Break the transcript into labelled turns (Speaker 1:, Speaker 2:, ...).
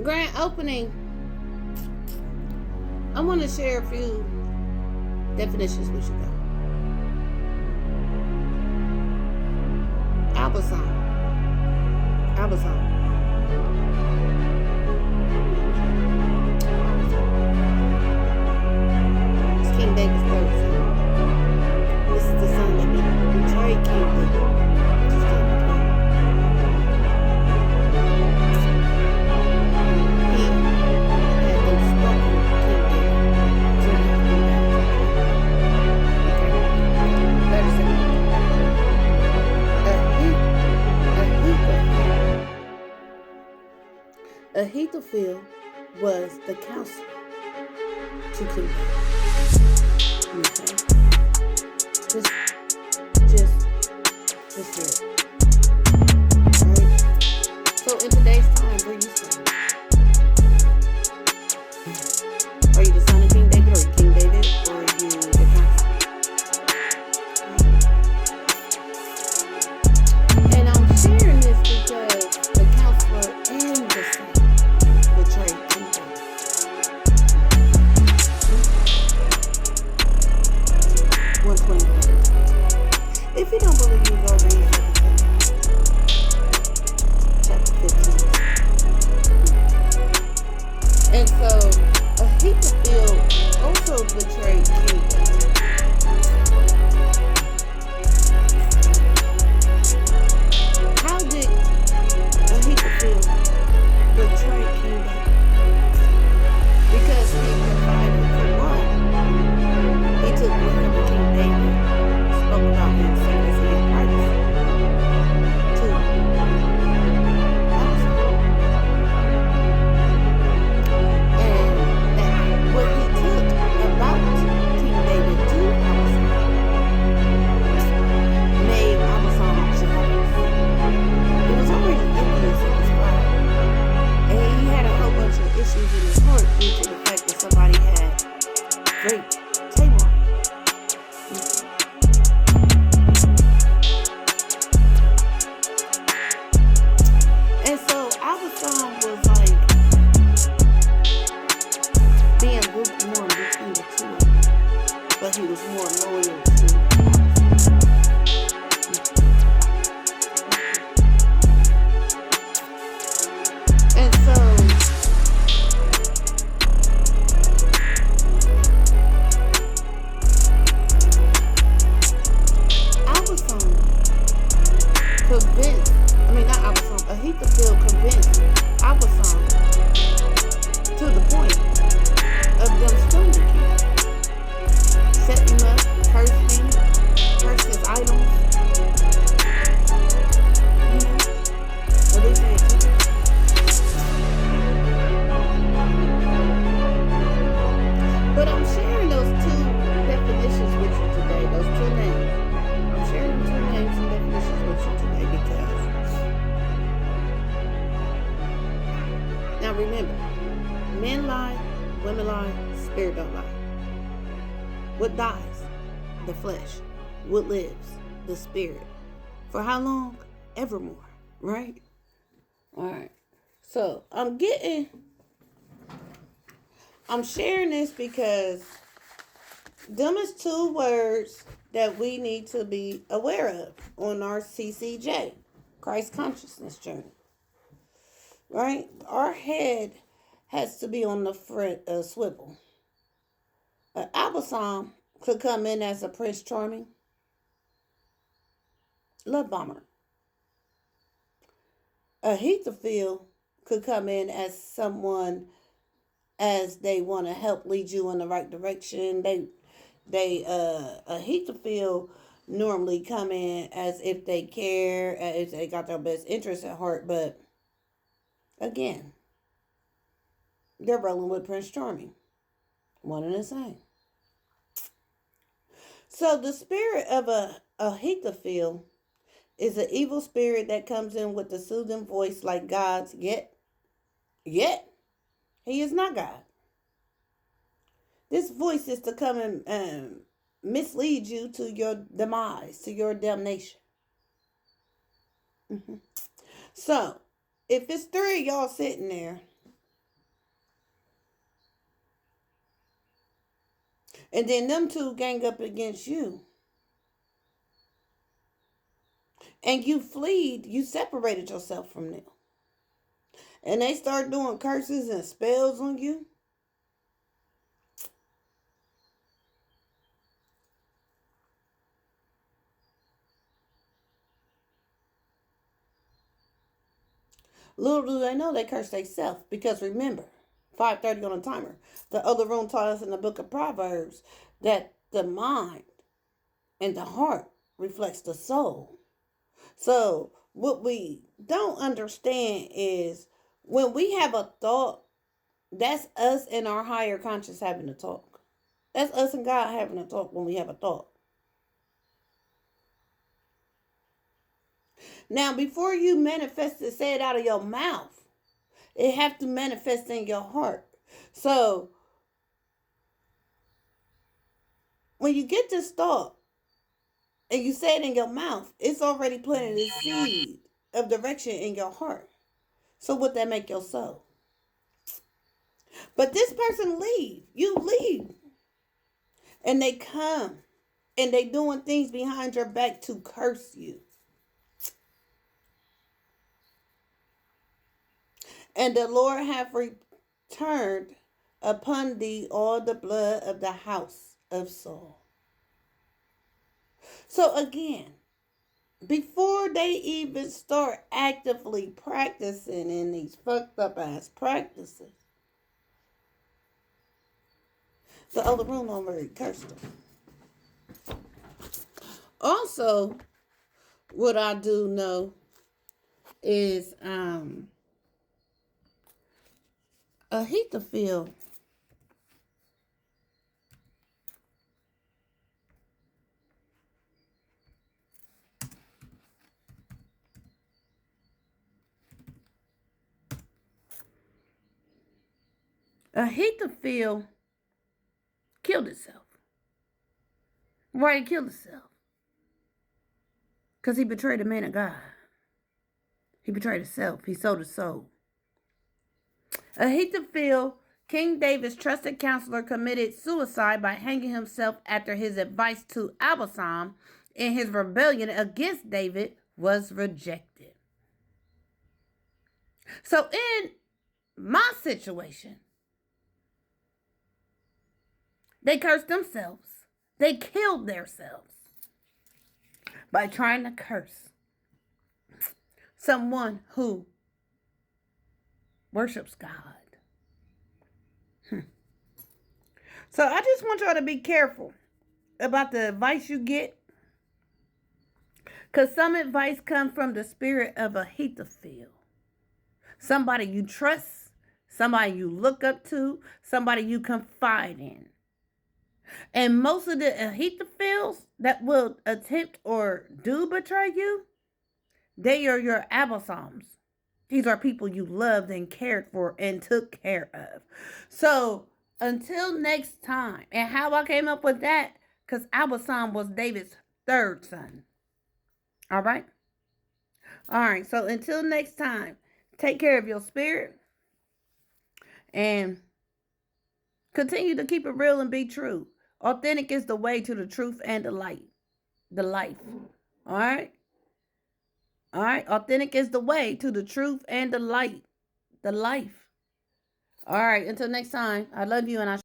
Speaker 1: Grand opening. I want to share a few definitions with you guys. Album song. Album song. It's King David's third song. This is the song that betrayed King David. Ahithopel was the counselor to King David. Okay. Just here. Right? So in today's time, where you stand? Are you the son of King David, or King David, or are you the counselor? And I'm sharing this because the counselor and the son betrayed King David. If you don't believe me, go read 2 chapter 15. And so Ahithopel also betrayed King David. How did Ahithopel betray King David? Because he provided for one. He took whatever King David spoke about in secrecy and privacy. Two, and that what he took about King David to Absalom made Absalom jealous. It was already envious in his heart, and he had a whole bunch of issues in his heart due to the fact that somebody had raped Tamar. And so Absalom was like being lukewarm between the two of them, but he was more loyal to and so Ahithopel convinced Absalom to the point of them stoning the king. Set him up, cursed his idols. What they say? But I'm sharing those two definitions with you today, those two names. I'm sharing two names and definitions with you today because now remember, men lie, women lie, spirit don't lie. What dies? The flesh. What lives? The spirit. For how long? Evermore. Right? Alright. So, I'm sharing this because them is two words that we need to be aware of on our CCJ, Christ Consciousness Journey. Right? Our head has to be on the front swivel. Absalom could come in as a Prince Charming, love bomber. Ahithopel could come in as someone as they want to help lead you in the right direction. Ahithopel normally come in as if they care, as they got their best interest at heart, but again, they're rolling with Prince Charming. One and the same. So the spirit of Ahithopel is an evil spirit that comes in with a soothing voice like God's, yet he is not God. This voice is to come and mislead you to your demise, to your damnation. So, if it's three of y'all sitting there, And then them two gang up against you. And you fled, you separated yourself from them. And they start doing curses and spells on you. Little do they know they curse themselves. Because remember, 5:30 on a timer. The other room taught us in the book of Proverbs that the mind and the heart reflects the soul. So what we don't understand is when we have a thought, that's us and our higher conscious having a talk. That's us and God having a talk when we have a thought. Now, before you manifest it, say it out of your mouth, it have to manifest in your heart. So when you get this thought and you say it in your mouth, it's already planted a seed of direction in your heart. So would that make your soul? But this person leave. You leave. And they come. And they doing things behind your back to curse you. And the Lord hath returned upon thee all the blood of the house of Saul. So again, before they even start actively practicing in these fucked up ass practices, the other room already cursed them. Also, what I do know is Ahithopel killed itself. Why he killed himself? Because he betrayed the man of God. He betrayed himself. He sold his soul. Ahithopel, King David's trusted counselor, committed suicide by hanging himself after his advice to Absalom in his rebellion against David was rejected. So in my situation, they cursed themselves. They killed themselves by trying to curse someone who worships God. So I just want y'all to be careful about the advice you get. Because some advice comes from the spirit of Ahithopel. Somebody you trust, somebody you look up to, somebody you confide in. And most of the Ahithophels that will attempt or do betray you, they are your Absaloms. These are people you loved and cared for and took care of. So until next time, and how I came up with that, because Absalom was David's third son. All right? All right, so until next time, take care of your spirit and continue to keep it real and be true. Authentic is the way to the truth and the light, the life. All right? All right, authentic is the way to the truth and the light, the life. All right, until next time, I love you and I